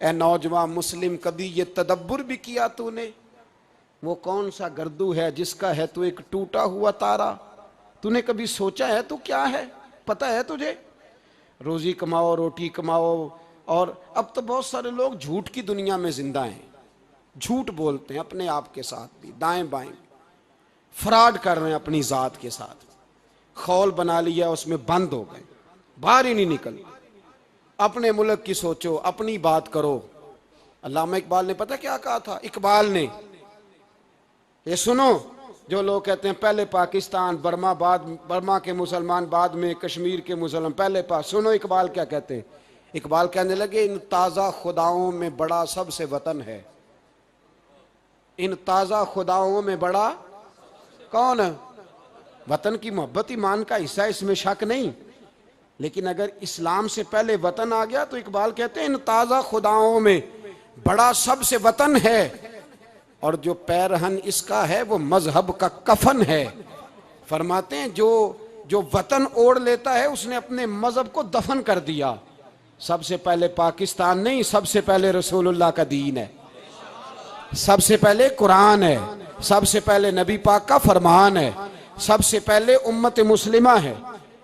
ए नौजवान मुस्लिम, कभी ये तदब्बुर भी किया तूने? वो कौन सा गर्दू है जिसका है तू एक टूटा हुआ तारा? तूने कभी सोचा है तू क्या है? पता है तुझे? रोजी कमाओ, रोटी कमाओ। और अब तो बहुत सारे लोग झूठ की दुनिया में जिंदा हैं, झूठ बोलते हैं अपने आप के साथ भी, दाएं बाएं फ्रॉड कर रहे हैं अपनी जात के साथ। खौल बना लिया, उसमें बंद हो गए, बाहर ही नहीं निकल। अपने मुल्क की सोचो, अपनी बात करो। अल्लामा इकबाल ने पता क्या कहा था? इकबाल ने, ये सुनो, जो लोग कहते हैं पहले पाकिस्तान, बर्मा बाद, बर्मा के मुसलमान बाद में, कश्मीर के मुसलमान पहले सुनो इकबाल क्या कहते हैं। इकबाल कहने लगे, इन ताज़ा खुदाओं में बड़ा सबसे वतन है। इन ताज़ा खुदाओं में बड़ा कौन? वतन की मोहब्बत ईमान का हिस्सा, इसमें शक नहीं। लेकिन अगर इस्लाम से पहले वतन आ गया तो इकबाल कहते हैं इन ताज़ा खुदाओं में बड़ा सबसे वतन है, और जो पैरहन इसका है वो मजहब का कफन है। फरमाते हैं जो वतन ओढ़ लेता है उसने अपने मजहब को दफन कर दिया। सबसे पहले पाकिस्तान नहीं, सबसे पहले रसूलुल्लाह का दीन है, सबसे पहले कुरान है, सबसे पहले नबी पाक का फरमान है, सबसे पहले उम्मत मुस्लिमा है।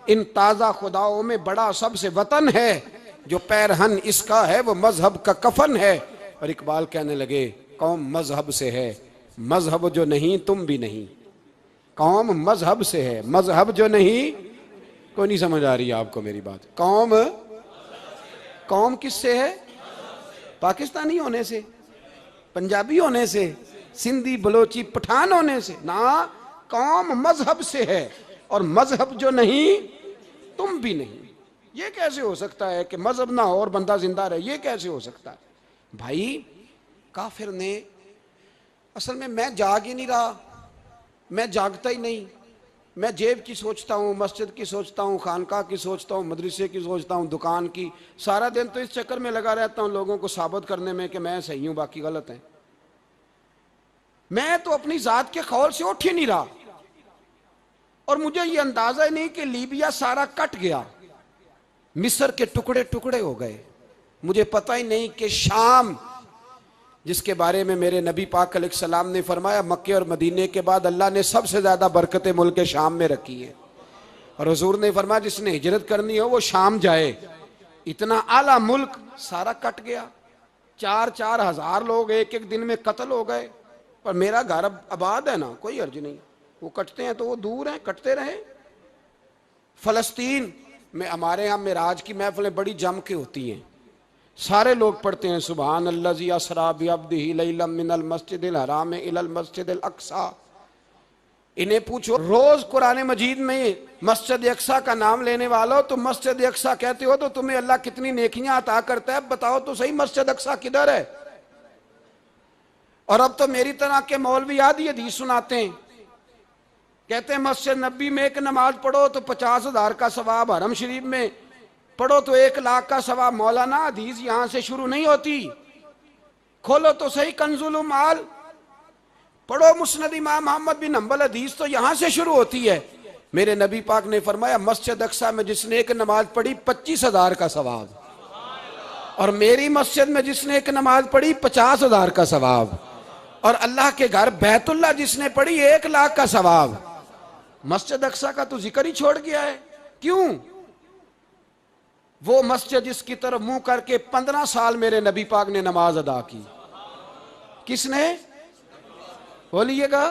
इन ताज़ा खुदाओं में बड़ा सबसे वतन है, जो पैरहन इसका है वो मजहब का कफन है। और इकबाल कहने लगे, कौम मजहब से है, मजहब जो नहीं तुम भी नहीं। कौम मजहब से है, मजहब जो नहीं। कोई नहीं समझ आ रही है आपको मेरी बात? कौम किससे है? पाकिस्तानी होने से, पंजाबी होने से, सिंधी बलोची पठान होने से ना। कौम मजहब से है, और मजहब जो नहीं तुम भी नहीं। ये कैसे हो सकता है कि मजहब ना हो और बंदा जिंदा रहे? ये कैसे हो सकता है भाई? काफिर ने, असल में मैं जाग ही नहीं रहा, मैं जागता ही नहीं। मैं जेब की सोचता हूँ, मस्जिद की सोचता हूँ, खानका की सोचता हूँ, मदरसे की सोचता हूँ, दुकान की। सारा दिन तो इस चक्कर में लगा रहता हूँ लोगों को साबित करने में कि मैं सही हूँ बाकी गलत हैं। मैं तो अपनी जात के खौल से उठ ही नहीं रहा, और मुझे ये अंदाजा ही नहीं कि लीबिया सारा कट गया, मिस्र के टुकड़े टुकड़े हो गए। मुझे पता ही नहीं कि शाम, जिसके बारे में मेरे नबी पाक अलैहिस्सलाम ने फरमाया मक्के और मदीने के बाद अल्लाह ने सबसे ज्यादा बरकतें मुल्क शाम में रखी है। और हुजूर ने फरमाया जिसने हिजरत करनी हो वो शाम जाए। इतना आला मुल्क सारा कट गया, 4-4 हजार लोग एक एक दिन में कत्ल हो गए। पर मेरा घर अब आबाद है ना, कोई अर्ज नहीं। वो कटते हैं तो वो दूर हैं, कटते रहे। फलस्तीन में हमारे यहाँ मेराज की महफिलें बड़ी जम के होती हैं, सारे लोग पढ़ते हैं सुबहान अल्लज़ी असरा बिअब्दिही लैलन मिनल मस्जिदिल हराम इलल मस्जिदिल अक्सा। इन्हें पूछो, रोज कुरान मजीद में मस्जिद अक्सा का नाम लेने वालों, तो मस्जिद अक्सा कहते हो तो तुम्हें अल्लाह कितनी नेकियां अता करता है? बताओ तो सही, मस्जिद अक्सा किधर है? और अब तो मेरी तरह के मौलवी आधी हदीस सुनाते हैं, कहते हैं मस्जिद नबी में एक नमाज पढ़ो तो 50,000 का सवाब, हरम शरीफ में पढ़ो तो 1 लाख का सवाब। मौलाना हदीस यहां से शुरू नहीं होती, खोलो तो सही कंजुल माल, पढ़ो मुस्नद इमाम मोहम्मद बिन हंबल, हदीस तो यहां से शुरू होती है। मेरे नबी पाक ने फरमाया मस्जिद अक्सा में जिसने एक नमाज पढ़ी 25,000 का सवाब, और मेरी मस्जिद में जिसने एक नमाज पढ़ी 50,000 का सवाब, और अल्लाह के घर बैतुल्लाह जिसने पढ़ी 1 लाख का सवाब। मस्जिद अक्सा का तो जिक्र ही छोड़ गया है। क्यों? वो मस्जिद जिसकी तरफ मुंह करके 15 साल मेरे नबी पाक ने नमाज अदा की। किसने? बोलिएगा।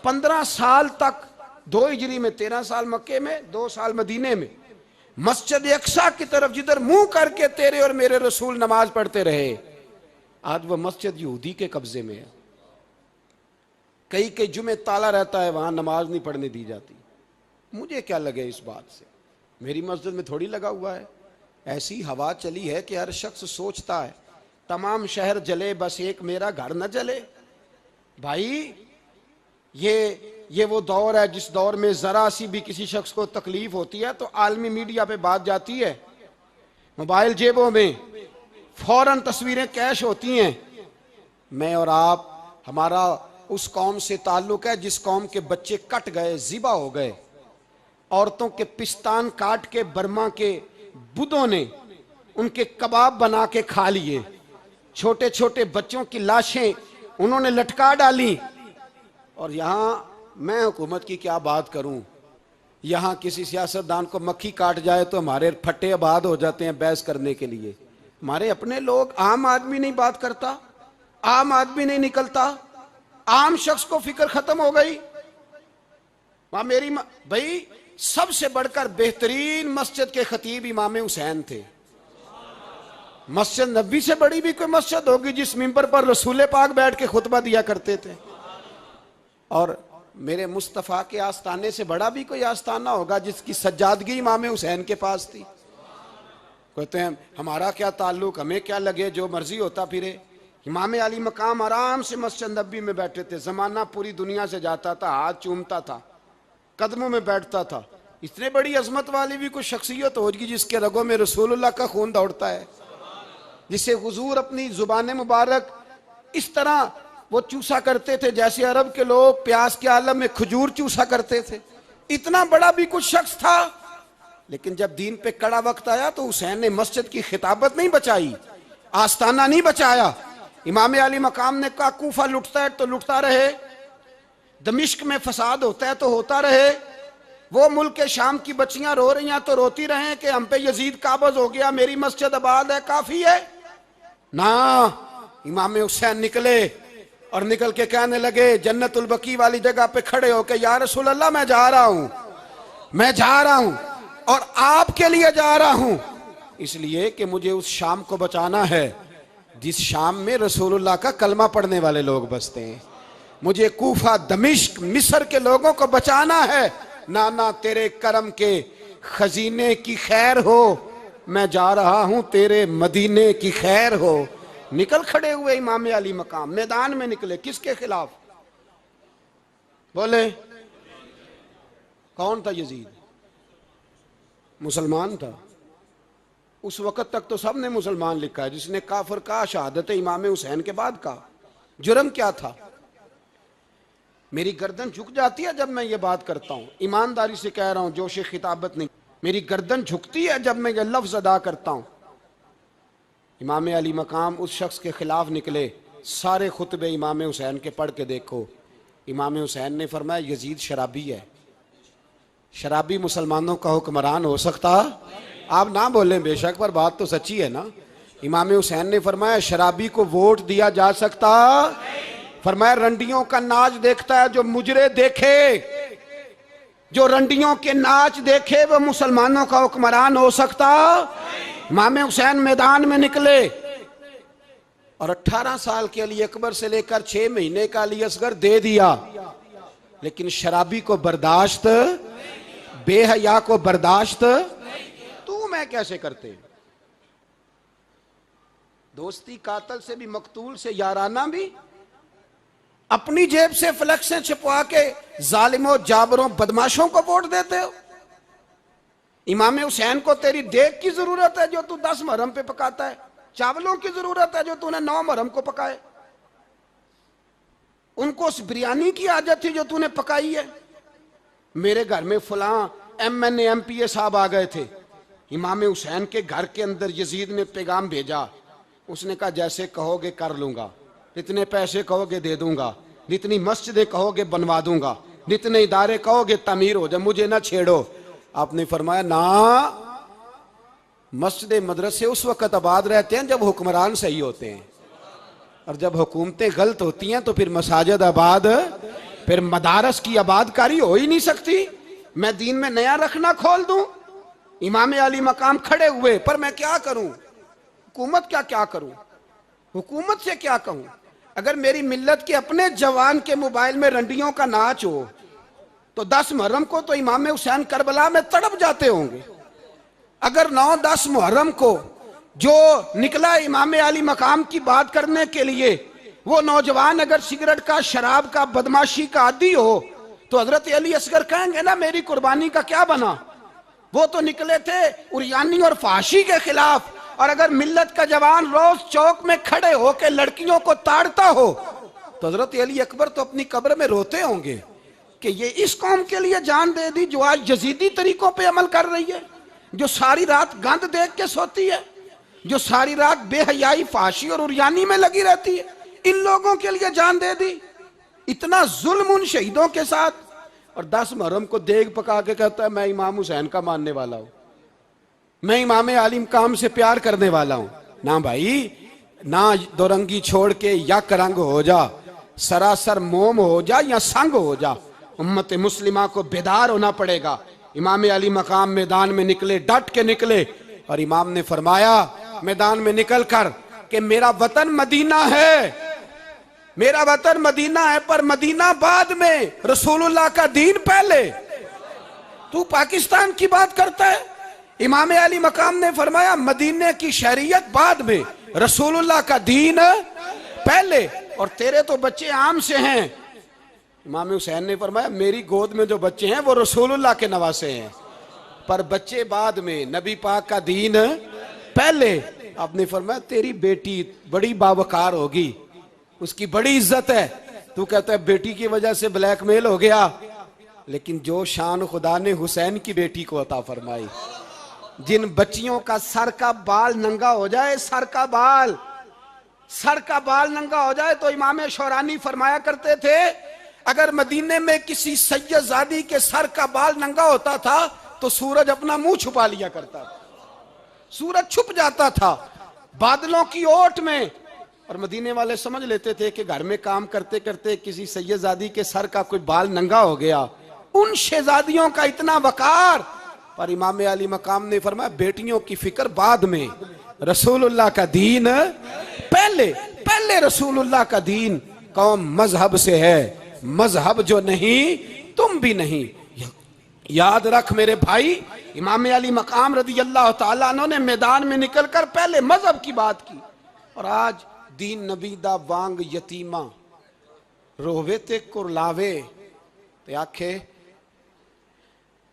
15 साल तक, 2 हिजरी में 13 साल मक्के में, 2 साल मदीने में, मस्जिद अक्सा की तरफ जिधर मुंह करके तेरे और मेरे रसूल नमाज पढ़ते रहे। आज वह मस्जिद यहूदी के कब्जे में है। कई जुमे ताला रहता है, वहां नमाज नहीं पढ़ने दी जाती। मुझे क्या लगे इस बात से? मेरी मस्जिद में थोड़ी लगा हुआ है। ऐसी हवा चली है कि हर शख्स सोचता है तमाम शहर जले बस एक मेरा घर न जले। भाई ये वो दौर है जिस दौर में जरा सी भी किसी शख्स को तकलीफ होती है तो आलमी मीडिया पे बात जाती है, मोबाइल जेबों में फौरन तस्वीरें कैश होती हैं। मैं और आप, हमारा उस कौम से ताल्लुक है जिस कौम के बच्चे कट गए, ज़िबा हो गए, औरतों के पिस्तान काट के बर्मा के बुद्धों ने उनके कबाब बना के खा लिए, छोटे छोटे बच्चों की लाशें उन्होंने लटका डाली। और यहां मैं हुकूमत की क्या बात करूं, यहां किसी सियासतदान को मक्खी काट जाए तो हमारे फट्टे आबाद हो जाते हैं बहस करने के लिए। हमारे अपने लोग, आम आदमी नहीं बात करता, आम आदमी नहीं निकलता, आम शख्स को फिक्र खत्म हो गई। वहां मेरी भाई सबसे बढ़कर बेहतरीन मस्जिद के खतीब इमाम हुसैन थे। मस्जिद नबी से बड़ी भी कोई मस्जिद होगी जिस मिंबर पर रसूल पाक बैठ के खुतबा दिया करते थे, और मेरे मुस्तफ़ा के आस्ताने से बड़ा भी कोई आस्ताना होगा जिसकी सज्जादगी इमाम हुसैन के पास थी। कहते हैं हमारा क्या ताल्लुक, हमें क्या लगे, जो मर्जी होता फिरे। इमाम अली मकाम आराम से मस्जिद नबी में बैठे थे, जमाना पूरी दुनिया से जाता था, हाथ चूमता था, कदमों में बैठता था। इतने बड़ी अजमत वाली भी कोई शख्सियत होगी जिसके रगों में रसूलुल्लाह का खून दौड़ता है, जिसे हुजूर अपनी जुबान मुबारक इस तरह वो चूसा करते थे जैसे अरब के लोग प्यास के आलम में खजूर चूसा करते थे। इतना बड़ा भी कुछ शख्स था, लेकिन जब दीन पे कड़ा वक्त आया तो हुसैन ने मस्जिद की खिताबत नहीं बचाई, आस्ताना नहीं बचाया। इमाम अली मकाम ने कहा कूफा लुटता है तो लुटता रहे, दमिश्क में फसाद होता है तो होता रहे, वो मुल्क के शाम की बच्चियां रो रही हैं तो रोती रहें कि हम पे यजीद काबज हो गया, मेरी मस्जिद आबाद है, काफी है ना। इमाम हुसैन निकले और निकल के कहने लगे जन्नतुल बकी वाली जगह पे खड़े होके, या रसूल अल्लाह मैं जा रहा हूं, मैं जा रहा हूं और आपके लिए जा रहा हूं, इसलिए कि मुझे उस शाम को बचाना है जिस शाम में रसूलुल्लाह का कलमा पढ़ने वाले लोग बसते हैं। मुझे कूफा, दमिश्क, मिस्र के लोगों को बचाना है। नाना तेरे करम के खजीने की खैर हो, मैं जा रहा हूं तेरे मदीने की खैर हो। निकल खड़े हुए इमाम अली मकाम, मैदान में निकले, किसके खिलाफ? बोले कौन था? यजीद मुसलमान था। उस वक्त तक तो सबने मुसलमान लिखा है, जिसने काफिर कहा शहादत इमाम हुसैन के बाद का। जुर्म क्या था? मेरी गर्दन झुक जाती है जब मैं ये बात करता हूं, ईमानदारी से कह रहा हूं, जोश खिताबत नहीं, मेरी गर्दन झुकती है जब मैं ये लफ्ज अदा करता हूं। इमाम अली मकाम उस शख्स के खिलाफ निकले, सारे खुतबे इमाम हुसैन के पढ़ के देखो। इमाम हुसैन ने फरमाया यजीद शराबी है। शराबी मुसलमानों का हुक्मरान हो सकता? आप ना बोलें बेशक, पर बात तो सच्ची है ना। इमाम हुसैन ने फरमाया शराबी को वोट दिया जा सकता? फरमाया रंडियों का नाच देखता है जो मुजरे देखे, जो रंडियों के नाच देखे वो मुसलमानों का हुक्मरान हो सकता? इमाम हुसैन मैदान में निकले और 18 साल के अली अकबर से लेकर 6 महीने का अली असगर दे दिया, लेकिन शराबी को बर्दाश्त, बेहया को बर्दाश्त तू मैं कैसे करते? दोस्ती कातल से भी, मकतूल से याराना भी, अपनी जेब से फ्लेक्सें छपवा के जालिमों, जाबरों, बदमाशों को वोट देते हो। इमाम हुसैन को तेरी देग की जरूरत है जो तू 10 मुहर्रम पे पकाता है, चावलों की जरूरत है जो तूने 9 मुहर्रम को पकाए। उनको उस बिरयानी की आदत थी जो तूने पकाई है। मेरे घर में फलां MNA MPA साहब आ गए थे, इमाम हुसैन के घर के अंदर यजीद ने पैगाम भेजा, उसने कहा जैसे कहोगे कर लूंगा, जितने पैसे कहोगे दे दूंगा, जितनी मस्जिदें कहोगे बनवा दूंगा, जितने इदारे कहोगे तामीर हो जाए, मुझे ना छेड़ो। आपने फरमाया ना, मस्जिद मदरसे उस वक्त आबाद रहते हैं जब हुक्मरान सही होते हैं, और जब हुकूमतें गलत होती हैं तो फिर मसाजिद आबाद, फिर मदारस की आबादकारी हो ही नहीं सकती। मैं दीन में नया रखना खोल दूं? इमाम अली मकाम खड़े हुए, पर मैं क्या करूं? हुकूमत क्या करूं? हुकूमत से क्या कहूं? अगर मेरी मिल्लत के अपने जवान के मोबाइल में रंडियों का नाच हो तो 10 मुहर्रम को तो इमाम हुसैन करबला में तड़प जाते होंगे। अगर 9-10 मुहर्रम को जो निकला इमाम अली मकाम की बात करने के लिए, वो नौजवान अगर सिगरेट का, शराब का, बदमाशी का आदी हो तो हजरत अली असगर कहेंगे ना मेरी कुर्बानी का क्या बना? वो तो निकले थे उरियानी और फाशी के खिलाफ। और अगर मिल्लत का जवान रोज चौक में खड़े होकर लड़कियों को ताड़ता हो तो हजरत अली अकबर तो अपनी कब्र में रोते होंगे कि ये इस कौम के लिए जान दे दी जो आज यजीदी तरीकों पे अमल कर रही है, जो सारी रात गंद देख के सोती है, जो सारी रात बेहयाई, फाशी और उरियानी में लगी रहती है, इन लोगों के लिए जान दे दी। इतना जुल्म उन शहीदों के साथ, और 10 मुहर्रम को देग पका के कहता है मैं इमाम हुसैन का मानने वाला हूं, मैं इमाम अली मकाम से प्यार करने वाला हूं। ना भाई, ना दोरंगी छोड़ के यक रंग हो जा, सरासर मोम हो जा या संग हो जा। उम्मत मुस्लिमा को बेदार होना पड़ेगा। इमाम अली मकाम मैदान में निकले, डट के निकले, और इमाम ने फरमाया मैदान में निकल कर कि मेरा वतन मदीना है, मेरा वतन मदीना है, पर मदीना बाद में, रसूलुल्लाह का दीन पहले। तू पाकिस्तान की बात करता है। इमाम अली मकाम ने फरमाया मदीने की शरीयत बाद में, रसूलुल्लाह का दीन पहले, और तेरे तो बच्चे आम से हैं। इमाम हुसैन ने फरमाया मेरी गोद में जो बच्चे हैं वो रसूलुल्लाह के नवासे हैं, पर बच्चे बाद में, नबी पाक का दीन पहले। आपने फरमाया तेरी बेटी बड़ी बावकार होगी, उसकी बड़ी इज्जत है, तू कहता है बेटी की वजह से ब्लैकमेल हो गया। लेकिन जो शान खुदा ने हुसैन की बेटी को अता फरमाई, जिन बच्चियों का सर का बाल नंगा हो जाए, सर का बाल नंगा हो जाए, तो इमाम शौरानी फरमाया करते थे अगर मदीने में किसी सैयदजादी के सर का बाल नंगा होता था तो सूरज अपना मुंह छुपा लिया करता था, सूरज छुप जाता था बादलों की ओट में। और मदीने वाले समझ लेते थे कि घर में काम करते करते किसी सैयदजादी के सर का कोई बाल नंगा हो गया। उन शहजादियों का इतना वकार, पर इमाम अली मकाम ने फरमाया बेटियों की फिक्र बाद में, रसूलुल्लाह का दीन पहले। पहले रसूलुल्लाह का दीन। कौम मजहब से है, मजहब जो नहीं तुम भी नहीं। याद रख मेरे भाई, इमाम अली मकाम रज़ी अल्लाह तआला अन्हु ने मैदान में निकलकर पहले मजहब की बात की। और आज दीन नबी दा वांग यतीमा रोवे ते कुरलावे ते आखे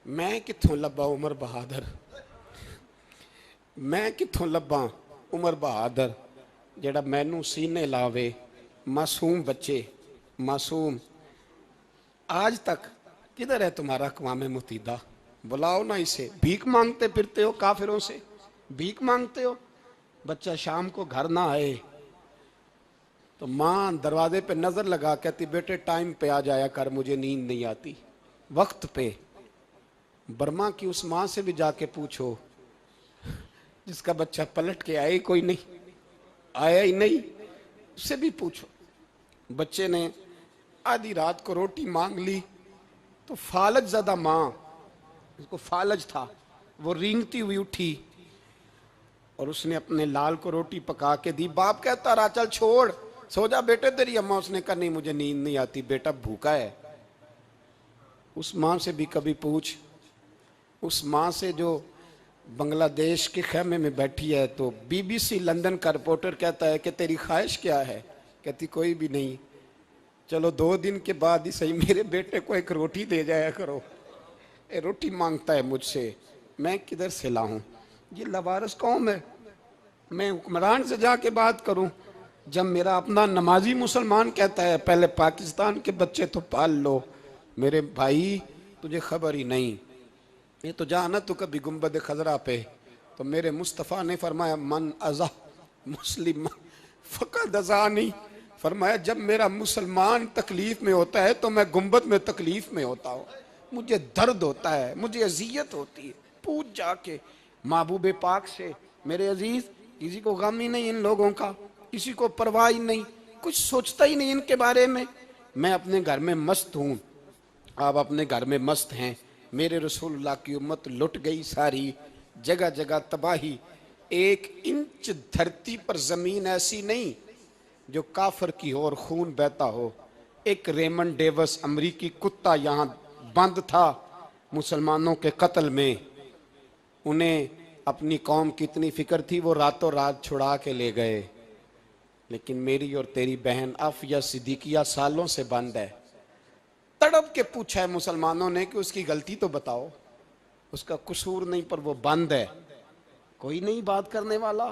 मैं कित्थों लब्बा उमर बहादुर, मैं कित्थों लब्बा उमर बहादुर जेड़ा मैनू सीने लावे। मासूम बच्चे, मासूम। आज तक किधर है तुम्हारा अक़वाम मुत्तहिदा? बुलाओ ना इसे। भीख मांगते फिरते हो, काफिरों से भीख मांगते हो। बच्चा शाम को घर ना आए तो माँ दरवाजे पे नजर लगा कहती बेटे टाइम पे आ जाया कर, मुझे नींद नहीं आती, वक्त पे। बर्मा की उस माँ से भी जाके पूछो जिसका बच्चा पलट के आए कोई नहीं, आया ही नहीं, उससे भी पूछो। बच्चे ने आधी रात को रोटी मांग ली तो फालज ज़्यादा माँ, उसको फालज था, वो रेंगती हुई उठी और उसने अपने लाल को रोटी पका के दी। बाप कहता रहा चल छोड़, सो जा बेटे तेरी अम्मा। उसने कहा नहीं मुझे नींद नहीं आती, बेटा भूखा है। उस माँ से भी कभी पूछ, उस माँ से जो बांग्लादेश के खेमे में बैठी है। तो BBC लंदन का रिपोर्टर कहता है कि तेरी ख्वाहिश क्या है? कहती कोई भी नहीं, चलो 2 दिन के बाद ही सही मेरे बेटे को एक रोटी दे जाया करो, ये रोटी मांगता है मुझसे, मैं किधर से लाऊं? ये लवारस कौम है, मैं हुक्मरान से जाके बात करूं? जब मेरा अपना नमाजी मुसलमान कहता है पहले पाकिस्तान के बच्चे तो पाल लो। मेरे भाई तुझे खबर ही नहीं, ये तो जाना तो कभी गुंबद खजरा पे, तो मेरे मुस्तफ़ा ने फरमाया मन अज़ा मुस्लिम फ़क़द अज़ानी। फरमाया जब मेरा मुसलमान तकलीफ में होता है तो मैं गुंबद में तकलीफ में होता हूँ, मुझे दर्द होता है, मुझे अजियत होती है। पूछ जाके महबूब पाक से। मेरे अजीज, किसी को गम ही नहीं इन लोगों का, किसी को परवाह ही नहीं, कुछ सोचता ही नहीं इनके बारे में। मैं अपने घर में मस्त हूँ, आप अपने घर में मस्त हैं। मेरे रसूलुल्लाह की उम्मत लुट गई सारी, जगह जगह तबाही। 1 इंच धरती पर जमीन ऐसी नहीं जो काफर की हो और खून बहता हो। एक रेमंड डेविस अमरीकी कुत्ता यहाँ बंद था मुसलमानों के कत्ल में, उन्हें अपनी कौम की इतनी फिक्र थी, वो रातों रात छुड़ा के ले गए। लेकिन मेरी और तेरी बहन आफिया सिद्दीकिया सालों से बंद है। तड़प के पूछा है मुसलमानों ने कि उसकी गलती तो बताओ, उसका कसूर नहीं पर वो बंद है। कोई नहीं बात करने वाला,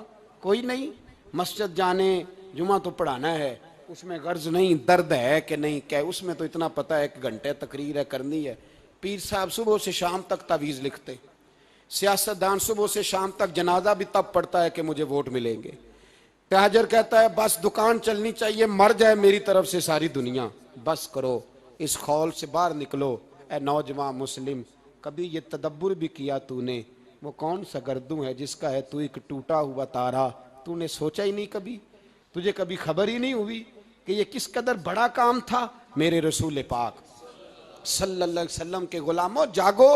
कोई नहीं। मस्जिद जाने, जुमा तो पढ़ाना है, उसमें गर्ज नहीं, दर्द है कि नहीं क्या, उसमें तो इतना पता है 1 घंटे तकरीर है करनी है। पीर साहब सुबह से शाम तक तावीज़ लिखते, सियासतदान सुबह से शाम तक जनाजा भी तब पड़ता है कि मुझे वोट मिलेंगे। ताजर कहता है बस दुकान चलनी चाहिए, मर जाए मेरी तरफ से सारी दुनिया। बस करो, इस खौल से बाहर निकलो। ए नौजवान मुस्लिम, कभी ये तदब्बुर भी किया तूने, वो कौन सा गर्दू है जिसका है तू एक टूटा हुआ तारा। तूने सोचा ही नहीं कभी, तुझे कभी खबर ही नहीं हुई कि ये किस कदर बड़ा काम था। मेरे रसूल पाक सल्लल्लाहु अलैहि वसल्लम के गुलामों जागो।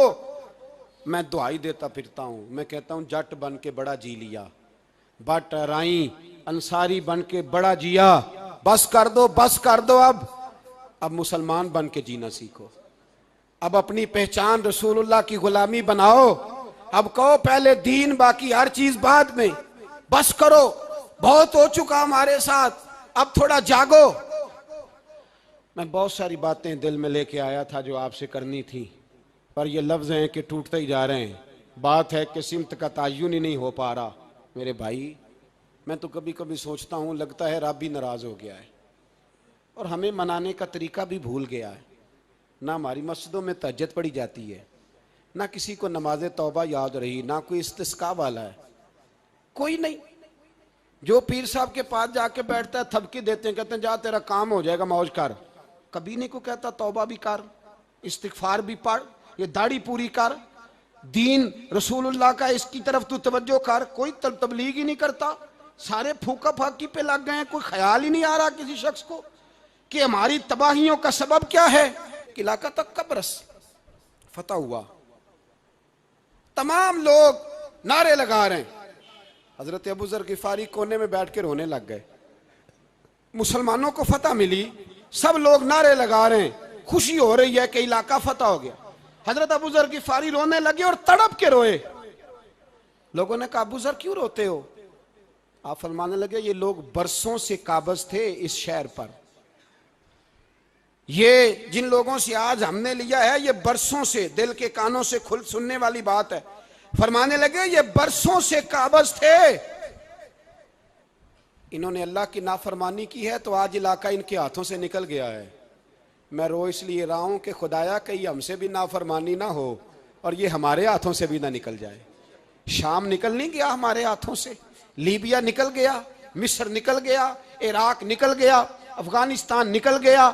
मैं दुआई देता फिरता हूँ, मैं कहता हूँ जट बन के बड़ा जी लिया, बट राई अंसारी बन के बड़ा जिया। बस कर दो, बस कर दो। अब मुसलमान बन के जीना सीखो। अब अपनी पहचान रसूलुल्लाह की गुलामी बनाओ। अब कहो पहले दीन, बाकी हर चीज बाद में। बस करो, बहुत हो चुका हमारे साथ, अब थोड़ा जागो। मैं बहुत सारी बातें दिल में लेके आया था जो आपसे करनी थी, पर ये लफ्ज हैं कि टूटते ही जा रहे हैं। बात है कि सिमत का तायुन ही नहीं हो पा रहा। मेरे भाई, मैं तो कभी कभी सोचता हूँ लगता है रब भी नाराज हो गया है और हमें मनाने का तरीका भी भूल गया है। ना हमारी मस्जिदों में तहज्जुद पढ़ी जाती है, ना किसी को नमाज तौबा याद रही, ना कोई इस्तिस्का वाला है, कोई नहीं। जो पीर साहब के पास जाके बैठता है थपकी देते हैं, कहते हैं जा तेरा काम हो जाएगा, मौज कर। कभी नहीं को कहता तौबा भी कर, इस्तिगफार भी पढ़, ये दाढ़ी पूरी कर, दीन रसूलुल्लाह का इसकी तरफ तू तवज्जो कर। कोई तबलीग ही नहीं करता, सारे फूका फाकी पे लग गए हैं। कोई ख्याल ही नहीं आ रहा किसी शख्स को कि हमारी तबाहियों का सबब क्या है। इलाका तक कब्रस फतह हुआ, तमाम लोग नारे लगा रहे हैं। हजरत अबू जर गिफारी कोने में बैठ के रोने लग गए। मुसलमानों को फतह मिली, सब लोग नारे लगा रहे हैं, खुशी हो रही है कि इलाका फतह हो गया। हजरत अबू जर गिफारी रोने लगे और तड़प के रोए। लोगों ने कहा अबू जर क्यों रोते हो? आप फरमाने लगे ये लोग बरसों से काबज थे इस शहर पर, ये जिन लोगों से आज हमने लिया है ये बरसों से, दिल के कानों से खुल सुनने वाली बात है। फरमाने लगे ये बरसों से काबज थे, इन्होंने अल्लाह की नाफरमानी की है तो आज इलाका इनके हाथों से निकल गया है। मैं रो इसलिए रहा हूं कि खुदाया कहीं हमसे भी नाफरमानी ना हो और ये हमारे हाथों से भी ना निकल जाए। शाम निकल नहीं गया हमारे हाथों से, लीबिया निकल गया, मिस्र निकल गया, इराक निकल गया, अफगानिस्तान निकल गया।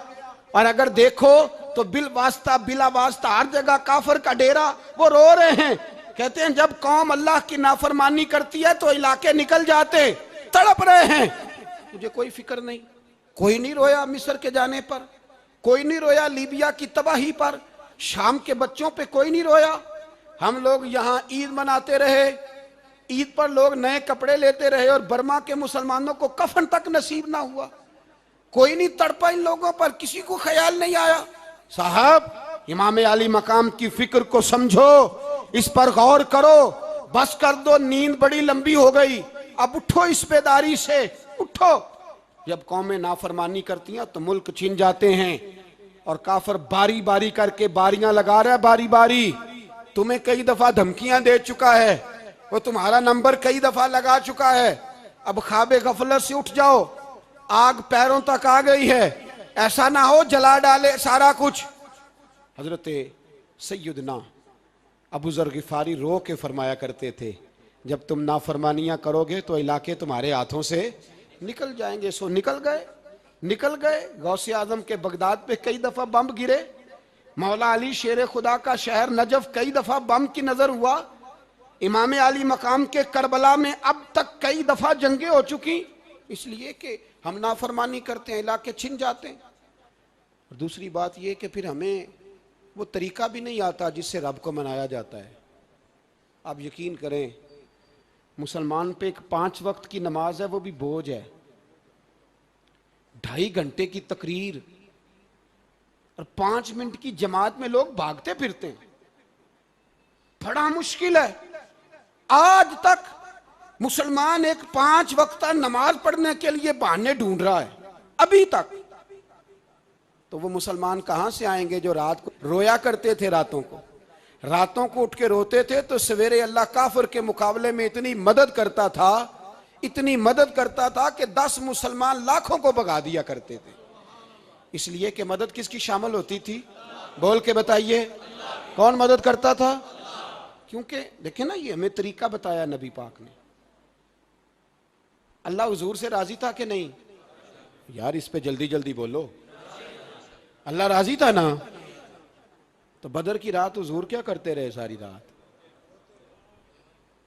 और अगर देखो तो बिल वास्ता बिला वास्ता हर जगह काफर का डेरा। वो रो रहे हैं, कहते हैं जब कौम अल्लाह की नाफरमानी करती है तो इलाके निकल जाते, तड़प रहे हैं। मुझे कोई फिक्र नहीं, कोई नहीं रोया मिस्र के जाने पर, कोई नहीं रोया लीबिया की तबाही पर, शाम के बच्चों पे कोई नहीं रोया। हम लोग यहाँ ईद मनाते रहे, ईद पर लोग नए कपड़े लेते रहे और बर्मा के मुसलमानों को कफन तक नसीब ना हुआ। कोई नहीं तड़पा इन लोगों पर, किसी को ख्याल नहीं आया। साहब इमाम आली मकाम की फिक्र को समझो, इस पर गौर करो, बस कर दो, नींद बड़ी लंबी हो गई, अब उठो इस बेदारी से, उठो। जब कौमें नाफरमानी करती हैं तो मुल्क छिन जाते हैं और काफर बारी बारी करके बारियां लगा रहा है, बारी बारी। तुम्हें कई दफा धमकियां दे चुका है, वो तुम्हारा नंबर कई दफा लगा चुका है। अब ख्वाबे गफलत से उठ जाओ, आग पैरों तक आ गई है, ऐसा ना हो जला डाले सारा कुछ। हजरत सैयदना अबू जर गिफारी रो के फरमाया करते थे जब तुम नाफरमानियां करोगे तो इलाके तुम्हारे हाथों से निकल जाएंगे। सो निकल गए, निकल गए। गौसे आजम के बगदाद पे कई दफा बम गिरे, मौला अली शेर खुदा का शहर नजफ कई दफा बम की नजर हुआ, इमाम आली मकाम के करबला में अब तक कई दफा जंगें हो चुकी, इसलिए कि हम नाफरमानी करते हैं, इलाके छिन जाते हैं। और दूसरी बात यह कि फिर हमें वो तरीका भी नहीं आता जिससे रब को मनाया जाता है। आप यकीन करें, मुसलमान पे एक 5 वक्त की नमाज है, वो भी बोझ है। 2.5 घंटे की तकरीर और 5 मिनट की जमात में लोग भागते फिरते हैं, बड़ा मुश्किल है। आज तक मुसलमान एक 5 वक्त नमाज पढ़ने के लिए बहाने ढूंढ रहा है, अभी तक। तो वो मुसलमान कहां से आएंगे जो रात को रोया करते थे, रातों को उठ के रोते थे तो सवेरे अल्लाह काफिर के मुकाबले में इतनी मदद करता था, इतनी मदद करता था कि 10 मुसलमान लाखों को भगा दिया करते थे। इसलिए कि मदद किसकी शामिल होती थी? बोल के बताइए, कौन मदद करता था? क्योंकि देखे ना, ये हमें तरीका बताया नबी पाक ने। अल्लाह हुजूर से राजी था कि नहीं? यार इस पे जल्दी जल्दी बोलो। अल्लाह राजी था ना? तो बदर की रात हुजूर क्या करते रहे सारी रात?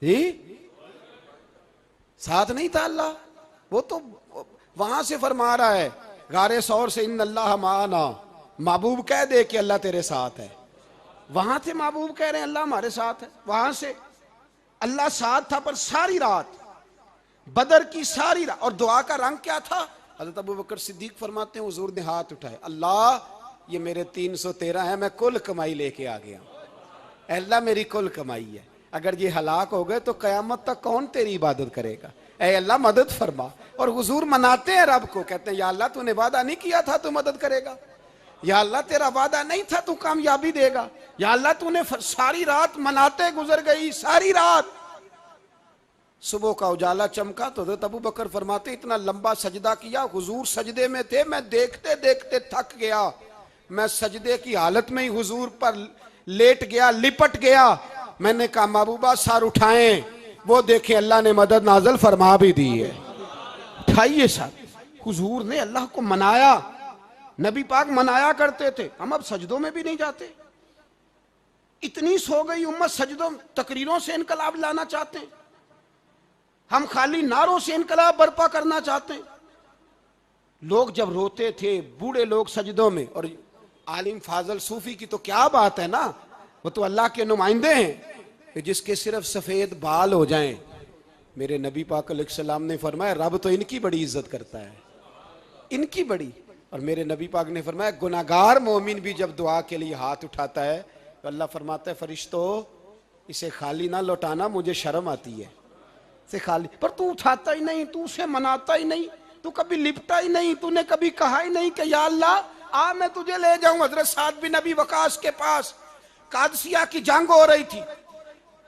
ही साथ नहीं था अल्लाह? वो तो वहां से फरमा रहा है गारे सौर से, इन अल्लाह माना। महबूब कह दे कि अल्लाह तेरे साथ है। वहां से महबूब कह रहे हैं अल्लाह हमारे साथ है। वहां से अल्लाह साथ था, पर सारी रात, बदर की सारी रात। और दुआ का रंग क्या था? हज़रत अबू बकर सिद्दीक फरमाते हैं हुजूर ने हाथ उठाए, अल्लाह ये मेरे 313 है, मैं कुल कमाई लेके आ गया। अल्लाह मेरी कुल कमाई है, अगर ये हलाक हो गए तो कयामत तक कौन तेरी इबादत करेगा? ऐ अल्लाह मदद फरमा। और हुजूर मनाते हैं रब को, कहते हैं या अल्लाह तूने वादा नहीं किया था तू मदद करेगा, या अल्लाह तेरा वादा नहीं था तू कामयाबी देगा, या अल्लाह तूने सारी रात मनाते गुजर गई, सारी रात। सुबह का उजाला चमका तो हज़रत अबू बकर फरमाते इतना लंबा सजदा किया, हुजूर सजदे में थे, मैं देखते देखते थक गया, मैं सजदे की हालत में ही हुजूर पर लेट गया, लिपट गया। मैंने कहा महबूबा सर उठाएं, वो देखे अल्लाह ने मदद नाजल फरमा भी दी है। उठाइए सर। हुजूर ने अल्लाह को मनाया, नबी पाक मनाया करते थे। हम अब सजदों में भी नहीं जाते। इतनी सो गई उम्मत, सजदों तकरीरों से इनकलाब लाना चाहते हैं, हम खाली नारों से इनकलाब बर्पा करना चाहते हैं। लोग जब रोते थे बूढ़े लोग सजदों में, और आलिम फाजल सूफी की तो क्या बात है ना, वो तो अल्लाह के नुमाइंदे हैं कि जिसके सिर्फ सफेद बाल हो जाएं। मेरे नबी पाक अलैहिस्सलाम ने फरमाया रब तो इनकी बड़ी इज्जत करता है, इनकी बड़ी। और मेरे नबी पाक ने फरमाया गुनाहगार मोमिन भी जब दुआ के लिए हाथ उठाता है तो अल्लाह फरमाता है फरिश्तों इसे खाली ना लौटाना, मुझे शर्म आती है से खाली। पर तू उठाता ही नहीं, तू उसे मनाता ही नहीं, तू कभी लिपटा ही नहीं, तूने कभी कहा ही नहीं कि या अल्लाह आ मैं तुझे ले जाऊं। हजरत साद बिन नबी वकास के पास कादसिया की जंग हो रही थी,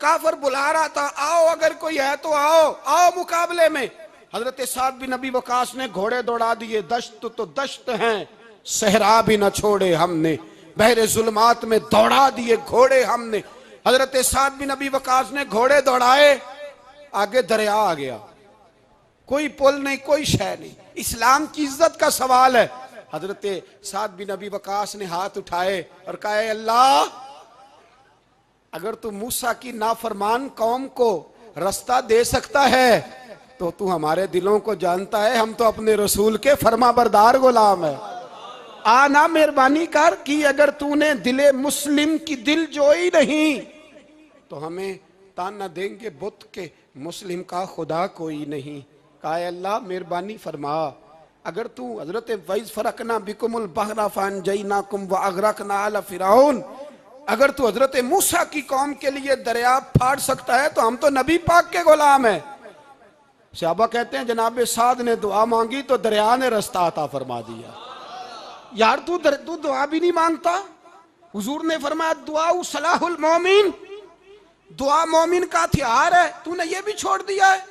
काफर बुला रहा था, आओ अगर कोई है तो आओ, आओ मुकाबले में। हजरत साद बिन नबी वकास ने घोड़े दौड़ा दिए, दश्त तो दश्त हैं, सहरा भी न छोड़े हमने, बहरे जुल्मात में दौड़ा दिए घोड़े हमने। हजरत साद बिन नबी वकास ने घोड़े दौड़ाए, आगे दरिया आ गया, कोई पुल नहीं, कोई शय नहीं। इस्लाम की इज्जत का सवाल है। हजरत साद बिन नबी वकास ने हाथ उठाए और कहा अल्लाह अगर तू मूसा की नाफरमान कौम को रास्ता दे सकता है तो तू हमारे दिलों को जानता है, हम तो अपने रसूल के फरमाबरदार गुलाम है। आना मेहरबानी कर कि अगर तूने दिले मुस्लिम की दिल जोई नहीं तो हमें ताना देंगे बुत के मुस्लिम का खुदा कोई नहीं। कहा अल्लाह मेहरबानी फरमा, अगर तू हजरत वैज फरकना बिकुमुल बहरा फान जईनाकुम व अगरकना अला फिरौन, अगर तू हजरत मूसा की कौम के लिए दरिया फाड़ सकता है तो हम तो नबी पाक के गुलाम है। सहाबा कहते हैं जनाब साद ने दुआ मांगी तो दरिया ने रास्ता अता फरमा दिया। यार तू दुआ भी नहीं मांगता। हुजूर ने फरमाया दुआ सलाहुल मोमिन, दुआ मोमिन का हथियार है, तूने ये भी छोड़ दिया है।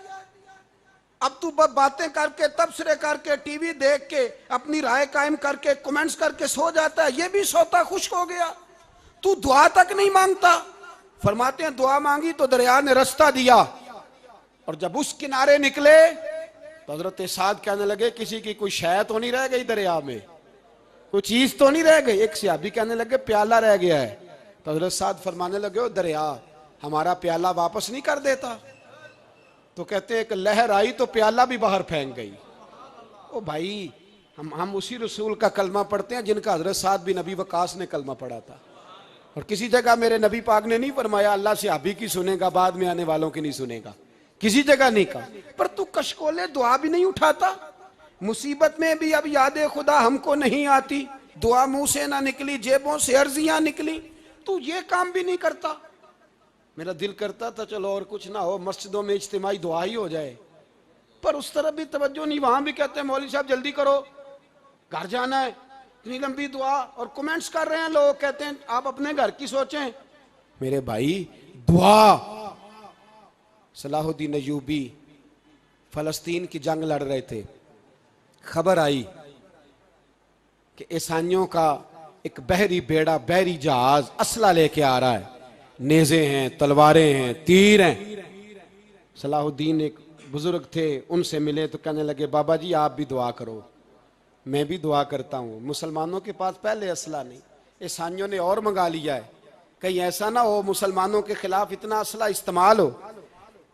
अब तू बातें करके तबसरे करके टीवी देख के अपनी राय कायम करके कमेंट्स करके सो जाता है, ये भी सोता खुश हो गया, तू दुआ तक नहीं मांगता। फरमाते हैं दुआ मांगी तो दरिया ने रास्ता दिया, और जब उस किनारे निकले तो हजरत साद कहने लगे किसी की कोई शय तो नहीं रह गई दरिया में, कोई चीज तो नहीं रह गई। एक सहाबी कहने लगे प्याला रह गया है। तो हजरत साद फरमाने लगे ओ दरिया हमारा प्याला वापस नहीं कर देता। तो कहते एक लहर आई तो प्याला भी बाहर फेंक गई। ओ भाई हम उसी रसूल का कलमा पढ़ते हैं जिनका हजरत साद बिन नबी वकास ने कलमा पढ़ा था। और किसी जगह मेरे नबी पाक ने नहीं फरमाया अल्लाह से अभी की सुनेगा बाद में आने वालों की नहीं सुनेगा, किसी जगह नहीं कहा। पर तू कशकोले दुआ भी नहीं उठाता, मुसीबत में भी अब याद खुदा हमको नहीं आती, दुआ मुंह से ना निकली जेबों से अर्जियां निकली, तू ये काम भी नहीं करता। मेरा दिल करता था चलो और कुछ ना हो मस्जिदों में इज्तिमाई दुआ ही हो जाए, पर उस तरफ भी तवज्जो नहीं। वहां भी कहते हैं मौलवी साहब जल्दी करो घर जाना है, इतनी लंबी दुआ, और कमेंट्स कर रहे हैं लोग, कहते हैं आप अपने घर की सोचें। मेरे भाई दुआ, सलाहुद्दीन अय्यूबी फलस्तीन की जंग लड़ रहे थे, खबर आई कि ईसाइयों का एक बहरी बेड़ा बहरी जहाज असला लेके आ रहा है, नेज़े हैं, तलवारें हैं, तीर हैं। सलाहुद्दीन एक बुजुर्ग थे, उनसे मिले तो कहने लगे बाबा जी आप भी दुआ करो। मैं भी दुआ करता हूँ। मुसलमानों के पास पहले असला नहीं, ईसाइयों ने और मंगा लिया है, कहीं ऐसा ना हो मुसलमानों के खिलाफ इतना असला इस्तेमाल हो।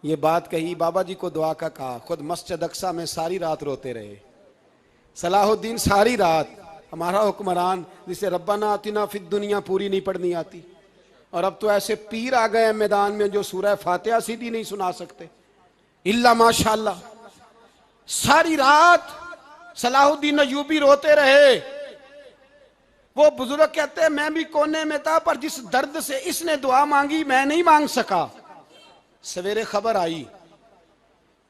ये बात कही, बाबा जी को दुआ का कहा, खुद मस्जिद अक्सा में सारी रात रोते रहे। सलाहुद्दीन सारी रात, हमारा हुक्मरान जिसे रब्बाना आतिना फिद दुनिया पूरी नहीं पढ़नी आती, और अब तो ऐसे पीर आ गए मैदान में जो सूरह फातिहा सीधी नहीं सुना सकते, इल्ला माशाअल्लाह। सारी रात सलाहुद्दीन अय्यूबी रोते रहे। वो बुजुर्ग कहते हैं मैं भी कोने में था, पर जिस दर्द से इसने दुआ मांगी मैं नहीं मांग सका। सवेरे खबर आई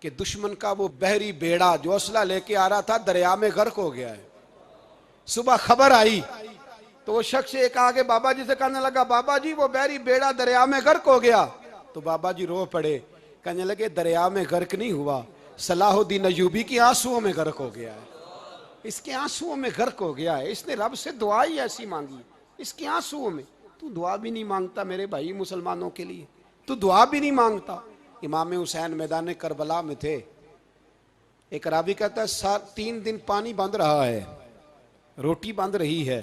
कि दुश्मन का वो बहरी बेड़ा जो असला लेके आ रहा था दरिया में गर्क हो गया है। सुबह खबर आई तो वो शख्स एक आगे बाबा जी से कहने लगा बाबा जी वो बहरी बेड़ा दरिया में गर्क हो गया। तो बाबा जी रो पड़े, कहने लगे दरिया में गर्क नहीं हुआ, सलाहुद्दीन अय्यूबी की आंसुओं में गर्क हो गया है। इसके आंसुओं में गर्क हो गया है, इसने रब से दुआ ही ऐसी मांगी, इसके आंसुओं में। तू दुआ भी नहीं मांगता मेरे भाई मुसलमानों के लिए, तू दुआ भी नहीं मांगता। इमाम हुसैन मैदान करबला में थे। एक रावी कहता है 3 दिन पानी बंद रहा है, रोटी बंद रही है,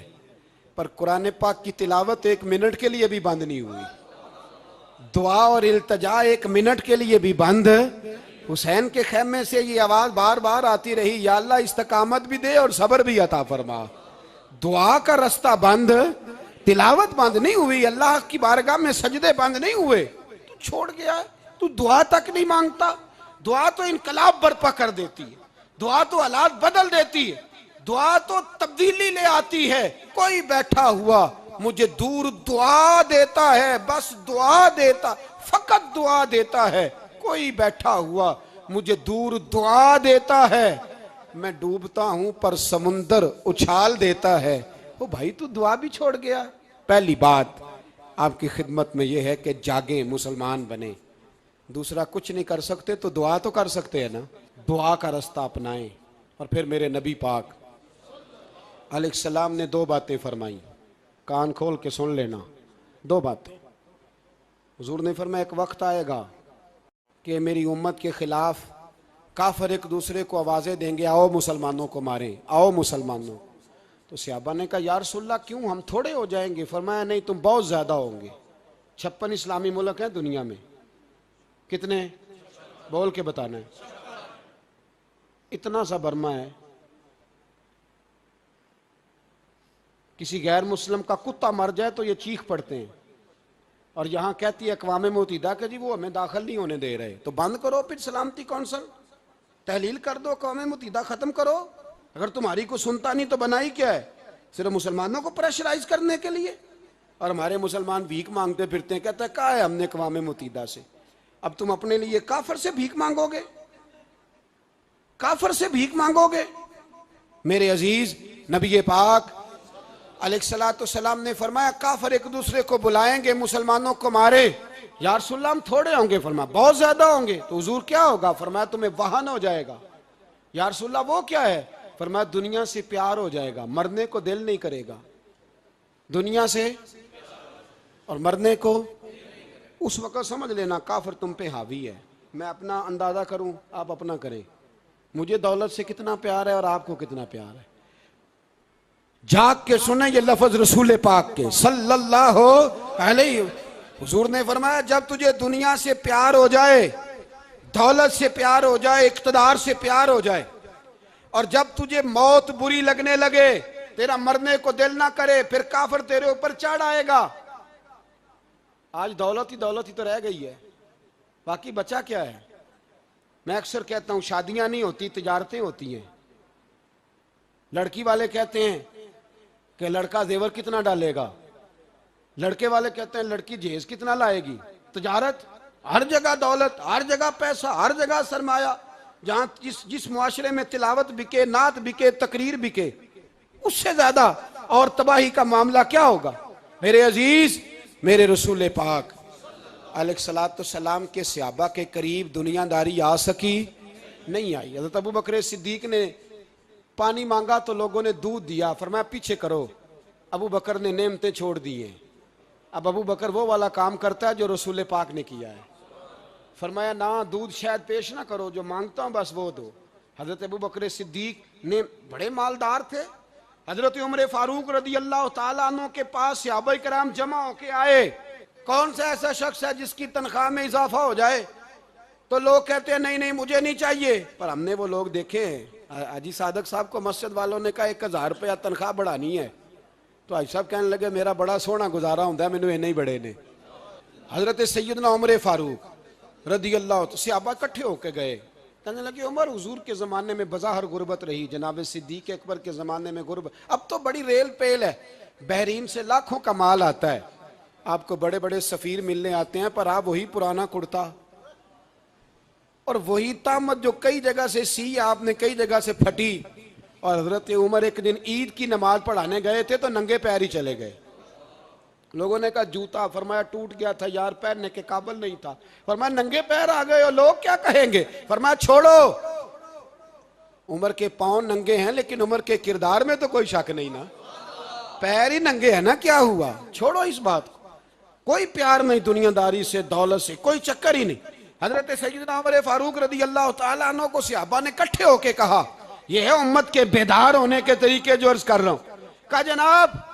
पर कुरान पाक की तिलावत 1 मिनट के लिए भी बंद नहीं हुई। दुआ और इल्तजा 1 मिनट के लिए भी बंद। हुसैन के खेमे से ये आवाज बार बार आती रही, या अल्लाह इस्तकामत भी दे और सब्र भी अता फरमा। दुआ का रास्ता बंद, तिलावत बंद नहीं हुई, अल्लाह की बारगाह में सजदे बंद नहीं हुए। तू छोड़ गया है, तू दुआ तक नहीं मांगता। दुआ तो इनकलाब बर्पा कर देती है, दुआ तो हालात बदल देती है, दुआ तो तब्दीली ले आती है। कोई बैठा हुआ मुझे दूर दुआ देता है, बस दुआ देता, फकत दुआ देता है। कोई बैठा हुआ मुझे दूर दुआ देता है, मैं डूबता हूं पर समुंदर उछाल देता है। ओ भाई तू दुआ भी छोड़ गया। पहली बात आपकी खिदमत में यह है कि जागे, मुसलमान बने। दूसरा कुछ नहीं कर सकते तो दुआ तो कर सकते हैं ना, दुआ का रास्ता अपनाएं। और फिर मेरे नबी पाक अलैहिस्सलाम ने 2 बातें फरमाई, कान खोल के सुन लेना। 2 बातें हुजूर ने फरमाया एक वक्त आएगा कि मेरी उम्मत के खिलाफ काफिर एक दूसरे को आवाज़ें देंगे, आओ मुसलमानों को मारें, आओ मुसलमानों। तो सहाबा ने कहा या रसूलल्लाह क्यों, हम थोड़े हो जाएंगे? फरमाया नहीं, तुम बहुत ज़्यादा होंगे। 56 इस्लामी मुल्क हैं दुनिया में, कितने बोल के बताना है? इतना सा बर्मा है, किसी गैर मुस्लिम का कुत्ता मर जाए तो ये चीख पड़ते हैं, और यहां कहती है अक़वाम मुत्तहिदा कि जी वो हमें दाखिल नहीं होने दे रहे। तो बंद करो फिर सलामती कौंसिल, तहलील कर दो, अक़वाम मुत्तहिदा खत्म करो। अगर तुम्हारी को सुनता नहीं तो बनाई क्या है? सिर्फ मुसलमानों को प्रेशराइज करने के लिए। और हमारे मुसलमान भीख मांगते फिरते हैं, कहते हैं कहा है हमने अक़वाम मुत्तहिदा से। अब तुम अपने लिए काफिर से भीख मांगोगे, काफिर से भीख मांगोगे? मेरे अजीज नबी पाक अलैहिस्सलाम ने फरमाया काफिर एक दूसरे को बुलाएंगे, मुसलमानों को मारे। या रसूलल्लाह हम थोड़े होंगे? फरमाया बहुत ज्यादा होंगे। तो हुजूर क्या होगा? फरमाया तुम्हें वाहन हो जाएगा। या रसूलल्लाह वो क्या है? फरमाया दुनिया से प्यार हो जाएगा, मरने को दिल नहीं करेगा। दुनिया से और मरने को, उस वक्त समझ लेना काफिर तुम पे हावी है। मैं अपना अंदाजा करूं, आप अपना करें। मुझे दौलत से कितना प्यार है और आपको कितना प्यार है। जाग के सुने ये लफ्ज रसूल पाक के सल्लल्लाहु अलैहि। हुजूर ने फरमाया जब तुझे दुनिया से प्यार हो जाए, दौलत से प्यार हो जाए, इक़्तिदार से प्यार हो जाए, और जब तुझे मौत बुरी लगने लगे, तेरा मरने को दिल ना करे, फिर काफिर तेरे ऊपर चढ़ आएगा। आज दौलत ही तो रह गई है, बाकी बचा क्या है? मैं अक्सर कहता हूं शादियां नहीं होती, तिजारतें होती हैं। लड़की वाले कहते हैं कि लड़का जेवर कितना डालेगा, लड़के वाले कहते हैं लड़की जहेज कितना लाएगी। तिजारत, हर जगह दौलत, हर जगह पैसा, हर जगह सरमाया। जहां जिस मुआशरे में तिलावत बिके, नात बिके, तकरीर बिके, उससे ज्यादा और तबाही का मामला क्या होगा? मेरे अजीज, मेरे रसूल पाक अलैहिस्सलाम के सहाबा के करीब दुनियादारी आ सकी? नहीं आई। हज़रत अबू बकर सिद्दीक ने पानी मांगा तो लोगों ने दूध दिया, फरमाया पीछे करो। अबू बकर ने नेमतें छोड़ दिए, अब अबू बकर वो वाला काम करता है जो रसूल पाक ने किया है। फरमाया ना दूध शायद पेश ना करो, जो मांगता हूं बस वो दो। हजरत अबू बकर सिद्दीक ने बड़े मालदार थे। हजरत उमर फारूक रदी अल्लाह तआला अन्हु के पास सहाबा किराम जमा होके आए। कौन सा ऐसा शख्स है जिसकी तनख्वाह में इजाफा हो जाए? तो लोग कहते हैं नहीं नहीं मुझे नहीं चाहिए। पर हमने वो लोग देखे हैं, हाजी सादक साहब को मस्जिद वालों ने कहा 1000 रुपया तनख्वाह बढ़ानी है, तो हाजी साहब कहने लगे मेरा बड़ा सोहना गुजारा होंदा है, मैनू इन्ने ही बड़े ने। हजरत सैयदना उमर फारूक रदी अल्लाह सहाबा इकट्ठे होके गए, कहने लगे उमर हुजूर के ज़माने में बज़ाहिर गुर्बत रही, जनाब सिद्दीक अकबर के ज़माने में गुर्बत, अब तो बड़ी रेल पेल है, बहरीन से लाखों का माल आता है, आपको बड़े बड़े सफ़ीर मिलने आते हैं, पर आप वही पुराना कुर्ता और वही तामत जो कई जगह से सी आपने कई जगह से फटी। और हजरत उमर एक दिन ईद की नमाज पढ़ाने गए थे तो नंगे पैर ही चले गए। लोगों ने कहा जूता, फरमाया टूट गया था यार, पहनने के काबिल नहीं था। फरमाया नंगे पैर आ गए हो, लोग क्या कहेंगे? फरमाया छोड़ो, उमर के पांव नंगे हैं लेकिन उमर के किरदार में तो कोई शक नहीं ना, पैर ही नंगे है ना, क्या हुआ? छोड़ो इस बात को, कोई प्यार नहीं दुनियादारी से, दौलत से कोई चक्कर ही नहीं। हजरत सैयदना उमर फारूक रदी अल्लाह तआला अन्हु को सहाबा ने इकट्ठे होके कहा, यह है उम्मत के बेदार होने के तरीके जो अर्ज कर रहा हूं। कहा जनाब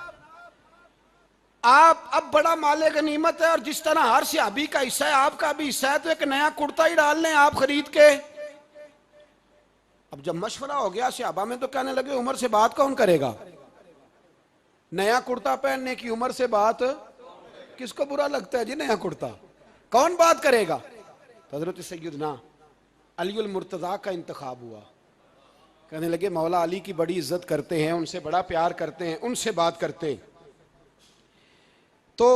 आप अब बड़ा माले गनीमत है और जिस तरह हर सहाबी का हिस्सा है आपका भी हिस्सा है, तो एक नया कुर्ता ही डाल लें आप खरीद के। अब जब मशवरा हो गया सहाबा में तो कहने लगे उमर से बात कौन करेगा? नया कुर्ता पहनने की उमर से बात किसको बुरा लगता है जी? नया कुर्ता कौन बात करेगा? तो हजरत सैयदना अली मुर्तजा का इंतखाब हुआ। कहने लगे मौला अली की बड़ी इज्जत करते हैं, उनसे बड़ा प्यार करते हैं, उनसे बात करते हैं। तो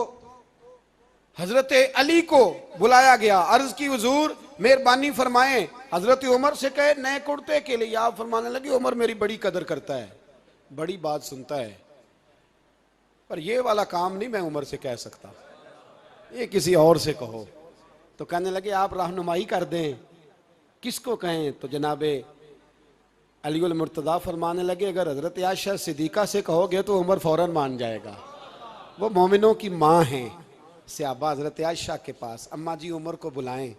हजरत अली को बुलाया गया, अर्ज की हुजूर मेहरबानी फरमाएं, हजरत उमर से कहे नए कुर्ते के लिए। आप फरमाने लगे उमर मेरी बड़ी कदर करता है, बड़ी बात सुनता है, पर ये वाला काम नहीं मैं उमर से कह सकता, ये किसी और से कहो। तो कहने लगे आप रहनुमाई कर दें, किसको कहें? तो जनाबे अली उल मुर्तज़ा फरमाने लगे अगर हजरत आयशा सिद्दीक़ा से कहोगे तो उमर फौरन मान जाएगा, वो मोमिनों की माँ हैं। सहाबा हजरत आयशा के पास, अम्मा जी उमर को बुलाएं,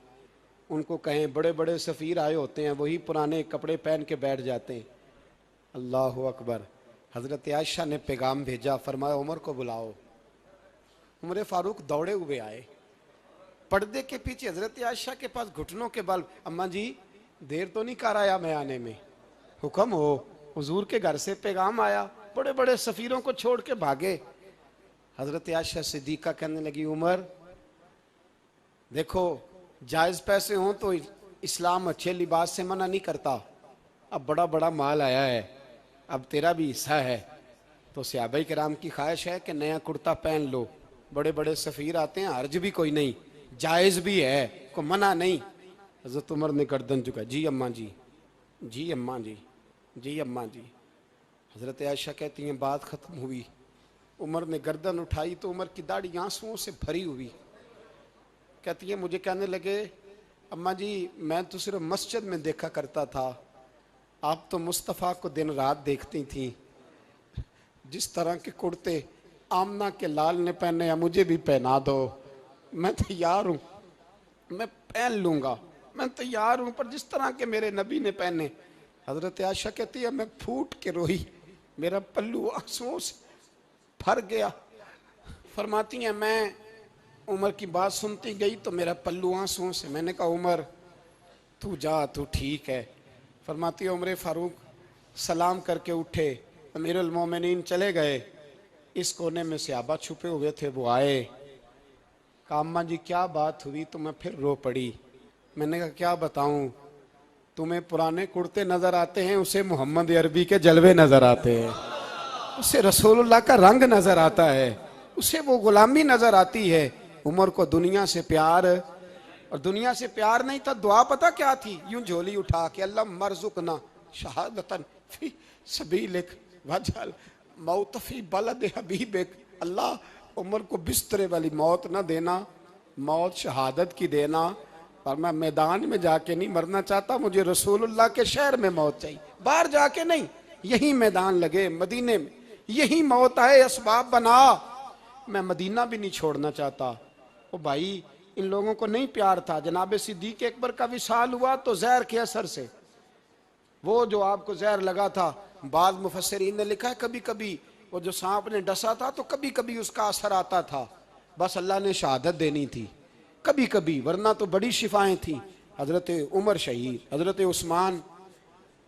उनको कहें बड़े बड़े सफ़ीर आए होते हैं, वही पुराने कपड़े पहन के बैठ जाते हैं। अल्लाह अकबर। हजरत आयशा ने पैगाम भेजा, फरमाया उमर को बुलाओ। उमर फारूक दौड़े हुए आए, पर्दे के पीछे हजरत आयशा के पास घुटनों के बल, अम्मा जी देर तो नहीं कर आया मैं आने में? हुक्म हो, हुजूर के घर से पैगाम आया, बड़े बड़े सफ़ीरों को छोड़ के भागे। हजरत आयशा सिद्दीक़ा कहने लगी उमर देखो जायज़ पैसे हों तो इस्लाम अच्छे लिबास से मना नहीं करता, अब बड़ा बड़ा माल आया है, अब तेरा भी हिस्सा है, तो सहाबाए किराम की ख्वाहिश है कि नया कुर्ता पहन लो, बड़े बड़े सफ़ीर आते हैं, हर्ज भी कोई नहीं, जायज़ भी है, को मना नहीं। हजरत उमर ने गर्दन झुका, जी अम्मा जी, जी अम्मा जी, जी अम्मा जी। हजरत आयशा कहती हैं बात ख़त्म हुई, उमर ने गर्दन उठाई तो उमर की दाढ़ी आंसुओं से भरी हुई। कहती है मुझे कहने लगे अम्मा जी मैं तो सिर्फ मस्जिद में देखा करता था, आप तो मुस्तफ़ा को दिन रात देखती थी, जिस तरह के कुर्ते आमना के लाल ने पहने हैं मुझे भी पहना दो, मैं तैयार हूँ, मैं पहन लूँगा, मैं तैयार हूँ, पर जिस तरह के मेरे नबी ने पहने। हजरत आयशा कहती है मैं फूट के रोई, मेरा पल्लू आंसुओं से भर गया। फरमाती हैं मैं उमर की बात सुनती गई तो मेरा पल्लू आंसुओं से, मैंने कहा उमर तू जा, तू ठीक है। फरमाती है उमर फारूक सलाम करके उठे, अमीरुल मोमिनीन चले गए, इस कोने में सहाबा छुपे हुए थे, वो आए, कहा अम्मा जी क्या बात हुई? तो मैं फिर रो पड़ी। मैंने कहा क्या बताऊं, तुम्हें पुराने कुर्ते नजर आते हैं, उसे मोहम्मद अरबी के जलवे नजर आते हैं, उसे रसूलुल्लाह का रंग नजर आता है, उसे वो गुलामी नजर आती है। उमर को दुनिया से प्यार, और दुनिया से प्यार नहीं था, दुआ पता क्या थी? यूं झोली उठा के अल्लाह मरजुकना शहादतन फी सबीलिक वजल मौत फी बलद हबीबिक, अल्लाह उमर को बिस्तरे वाली मौत ना देना, मौत शहादत की देना, पर मैं मैदान में जाके नहीं मरना चाहता, मुझे रसूलुल्लाह के शहर में मौत चाहिए, बाहर जाके नहीं, यही मैदान लगे मदीने में, यही मौत आए, असबाब बना, मैं मदीना भी नहीं छोड़ना चाहता। ओ भाई, इन लोगों को नहीं प्यार था। जनाब सिद्दीक अकबर का विसाल हुआ तो जहर के असर से, वो जो आपको जहर लगा था, बाद मुफस्सिरीन ने लिखा है कभी कभी वो जो सांप ने डसा था तो कभी कभी उसका असर आता था, बस अल्लाह ने शहादत देनी थी कभी कभी, वरना तो बड़ी शिफाएं थी। हजरत उमर शहीद, हजरत उस्मान,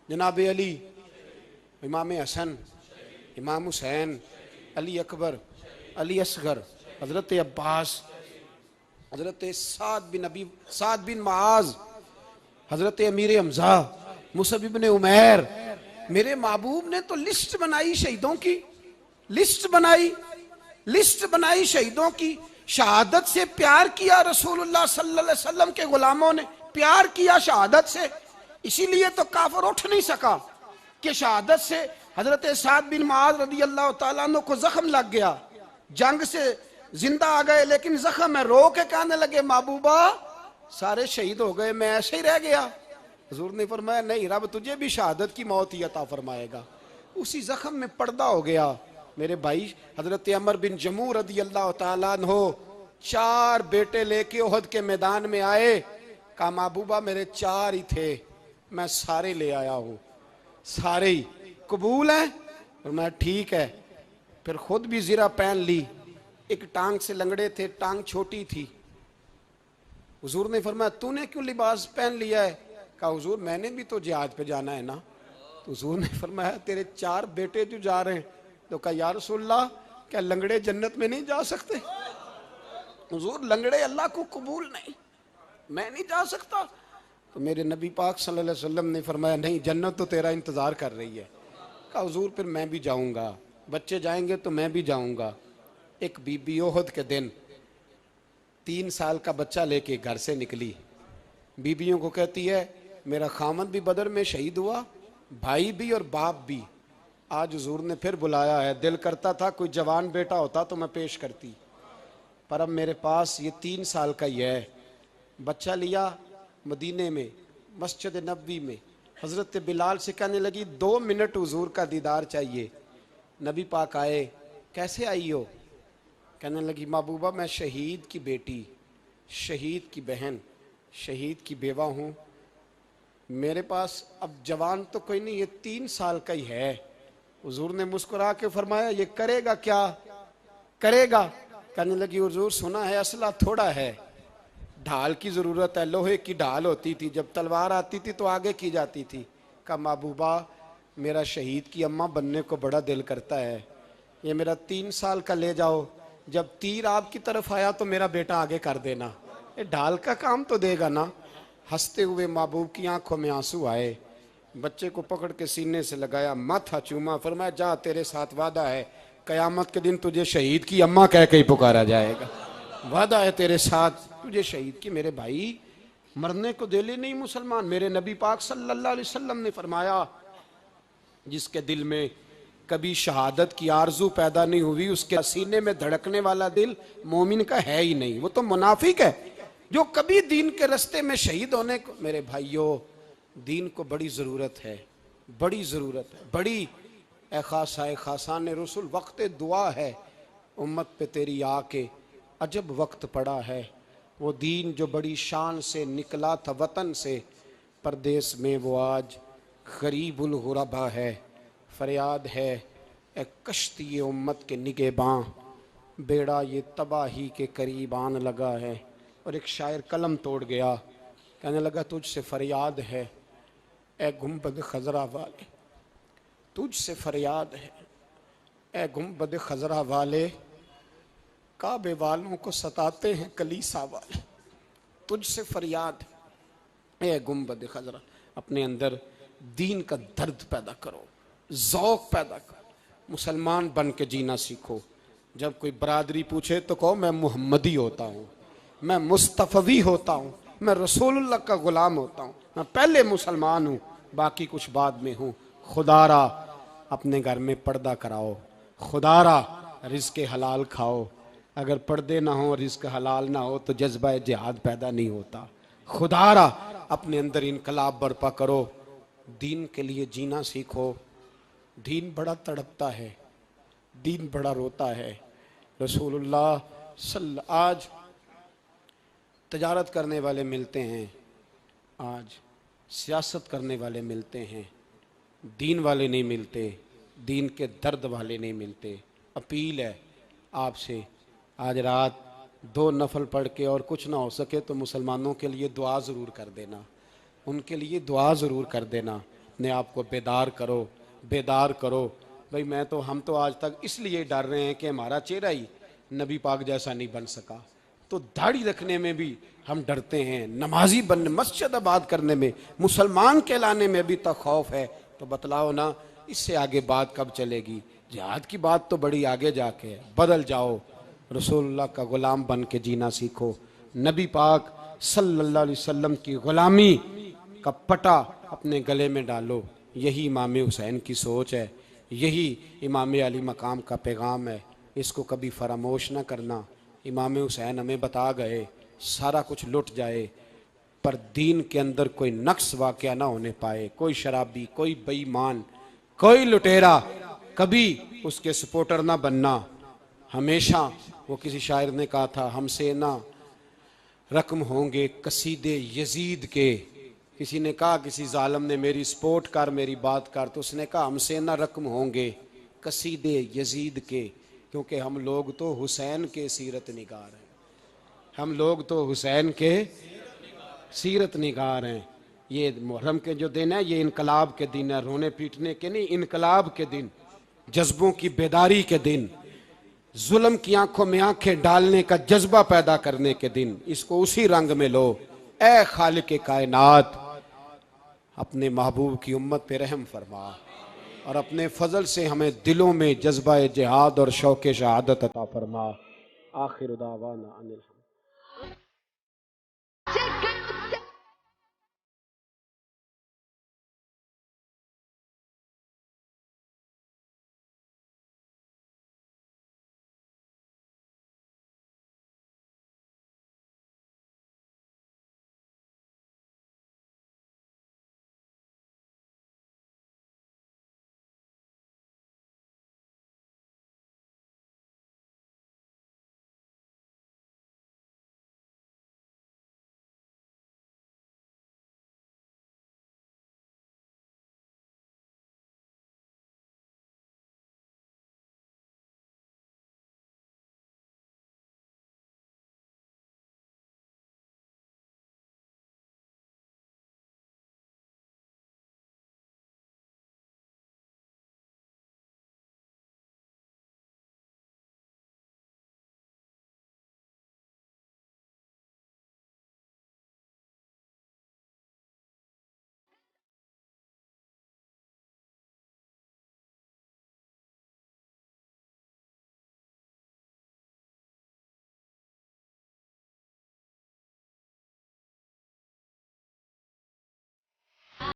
जनाब अली, इमाम हसन, इमाम हुसैन, अली अकबर, अली असगर, हजरत अब्बास, हजरत साद बिन माज, हजरत अमीर हमजा, मुसअब इब्ने उमैर। मेरे महबूब ने तो लिस्ट बनाई शहीदों की, लिस्ट बनाई शहीदों की। शहादत से प्यार किया रसूलुल्लाह सल्लल्लाहु अलैहि वसल्लम के गुलामों ने, प्यार किया शहादत से। इसीलिए तो काफिर उठ नहीं सका कि शहादत से हजरत साद बिन माज रदी अल्लाह तआला अन्हु को जख्म लग गया, जंग से जिंदा आ गए लेकिन जख्म है, रो के कहने लगे महबूबा सारे शहीद हो गए, मैं ऐसे ही रह गया। हुजूर ने फरमाया नहीं, रब तुझे भी शहादत की मौत ही अता फरमाएगा। उसी जख्म में पर्दा हो गया। मेरे भाई, हजरत अमर बिन जमू रदी अल्लाह तआला अन्हु 4 बेटे लेके ओहद के मैदान में आए, कहा महबूबा मेरे 4 ही थे, मैं सारे ले आया हूं, सारे ही कबूल हैं? और मैं ठीक है। फिर खुद भी जीरा पहन ली, एक टांग से लंगड़े थे, टांग छोटी थी। हुजूर ने फरमाया तूने क्यों लिबास पहन लिया है? कहा हुजूर मैंने भी तो जिहाद पे जाना है ना। तो हुजूर ने फरमाया तेरे 4 बेटे जो जा रहे हैं। तो कहा या रसूलल्लाह क्या लंगड़े जन्नत में नहीं जा सकते? हुजूर लंगड़े अल्लाह को कबूल नहीं, मैं नहीं जा सकता। तो मेरे नबी पाक सल्लल्लाहु अलैहि वसल्लम ने फरमाया नहीं, जन्नत तो तेरा इंतजार कर रही है। कहा हुजूर फिर मैं भी जाऊंगा, बच्चे जाएंगे तो मैं भी जाऊंगा। एक बीबी ओहद के दिन 3 साल का बच्चा लेके घर से निकली, बीबियों को कहती है मेरा खामद भी बदर में शहीद हुआ, भाई भी और बाप भी। आज हुजूर ने फिर बुलाया है, दिल करता था कोई जवान बेटा होता तो मैं पेश करती, पर अब मेरे पास ये 3 साल का ही है। बच्चा लिया, मदीने में मस्जिद नबवी में हज़रत बिलाल से कहने लगी 2 मिनट हुजूर का दीदार चाहिए। नबी पाक आए, कैसे आई हो? कहने लगी महबूबा मैं शहीद की बेटी, शहीद की बहन, शहीद की बेवा हूँ, मेरे पास अब जवान तो कोई नहीं, ये 3 साल का ही है। हुजूर ने मुस्कुरा के फरमाया ये करेगा क्या करेगा? कहने लगी हुजूर सुना है असला थोड़ा है, ढाल की ज़रूरत है, लोहे की ढाल होती थी, जब तलवार आती थी तो आगे की जाती थी। कहा महबूबा मेरा शहीद की अम्मा बनने को बड़ा दिल करता है, ये मेरा 3 साल का ले जाओ, जब तीर आपकी तरफ आया तो मेरा बेटा आगे कर देना, ये ढाल का काम तो देगा ना। हंसते हुए महबूब की आंखों में आंसू आए, बच्चे को पकड़ के सीने से लगाया, माथा चूमा, फरमाया जा तेरे साथ वादा है, कयामत के दिन तुझे शहीद की अम्मा कह के ही पुकारा जाएगा, वादा है तेरे साथ तुझे शहीद की। मेरे भाई मरने को दिल नहीं मुसलमान। मेरे नबी पाक सल्लल्लाहु अलैहि वसल्लम ने फरमाया जिसके दिल में कभी शहादत की आरजू पैदा नहीं हुई, उसके सीने में धड़कने वाला दिल मोमिन का है ही नहीं, वो तो मुनाफिक है। जो कभी दीन के रास्ते में शहीद होने को, मेरे भाइयों दीन को बड़ी ज़रूरत है, बड़ी ज़रूरत है, बड़ी खासान रसूल वक्त दुआ है, उम्मत पे तेरी आके अजब वक्त पड़ा है। वो दीन जो बड़ी शान से निकला था वतन से, परदेश में वो आज गरीबुल गुरबा है। फरियाद है ए कश्ती उम्मत के निगहबां, बेड़ा ये तबाही के करीब आन लगा है। और एक शायर कलम तोड़ गया, कहने लगा तुझसे फरियाद है ए गुंबद खजरा वाले, तुझसे फरियाद है ए गुंबद खजरा वाले, काबे वालों को सताते हैं कलीसा वाले। तुझसे फरियाद ए गुंबद खजरा। अपने अंदर दीन का दर्द पैदा करो, ज़ौक़ पैदा करो, मुसलमान बन के जीना सीखो। जब कोई बरादरी पूछे तो कहो मैं मुहम्मदी होता हूँ, मैं मुस्तफ़वी होता हूँ, मैं रसूलुल्लाह का ग़ुलाम होता हूँ, मैं पहले मुसलमान हूँ, बाकी कुछ बाद में हूँ। खुदारा अपने घर में पर्दा कराओ, खुदारा रिज़्क़ हलाल खाओ। अगर पर्दे ना हो, रिज़्क़ हलाल ना हो तो जज्बा जिहाद पैदा नहीं होता। खुदारा अपने अंदर इनकलाब बर्पा करो, दीन के लिए जीना सीखो। दीन बड़ा तड़पता है, दीन बड़ा रोता है। रसूलुल्लाह आज तजारत करने वाले मिलते हैं, आज सियासत करने वाले मिलते हैं, दीन वाले नहीं मिलते, दीन के दर्द वाले नहीं मिलते। अपील है आपसे, आज रात 2 नफल पढ़ के और कुछ ना हो सके तो मुसलमानों के लिए दुआ ज़रूर कर देना, उनके लिए दुआ ज़रूर कर देना। अपने आप को बेदार करो, बेदार करो। भाई हम तो आज तक इसलिए डर रहे हैं कि हमारा चेहरा ही नबी पाक जैसा नहीं बन सका, तो दाढ़ी रखने में भी हम डरते हैं, नमाजी बनने, मस्जिद आबाद करने में, मुसलमान कहलाने में भी तो खौफ है। तो बतलाओ ना, इससे आगे बात कब चलेगी? जिहाद की बात तो बड़ी आगे जाके है। बदल जाओ, रसूलुल्लाह का गुलाम बन के जीना सीखो, नबी पाक सल्लल्लाहु अलैहि वसल्लम की गुलामी का पटा अपने गले में डालो। यही इमाम हुसैन की सोच है, यही इमाम अली मकाम का पैगाम है। इसको कभी फरामोश ना करना। इमाम हुसैन हमें बता गए, सारा कुछ लुट जाए पर दीन के अंदर कोई नक्स वाक़या ना होने पाए। कोई शराबी, कोई बेईमान, कोई लुटेरा कभी उसके सपोर्टर ना बनना। हमेशा, वो किसी शायर ने कहा था, हमसे ना रकम होंगे कसीदे यजीद के। किसी ने कहा, किसी जालिम ने, मेरी सपोर्ट कर, मेरी बात कर, तो उसने कहा हमसे ना रकम होंगे कसीदे यजीद के, क्योंकि हम लोग तो हुसैन के सीरत निगार हैं। हम लोग तो हुसैन के सीरत निगार हैं। ये मुहर्रम के जो दिन है, ये इनकलाब के दिन है, रोने पीटने के नहीं, इनकलाब के दिन, जज्बों की बेदारी के दिन, जुल्म की आंखों में आंखें डालने का जज्बा पैदा करने के दिन। इसको उसी रंग में लो। ए खालिक कायनात, अपने महबूब की उम्मत पे रहम फरमा और अपने फजल से हमें दिलों में जज्बा जिहाद और शौक़ शहादत अता फरमा। आखिर दावाना अनिल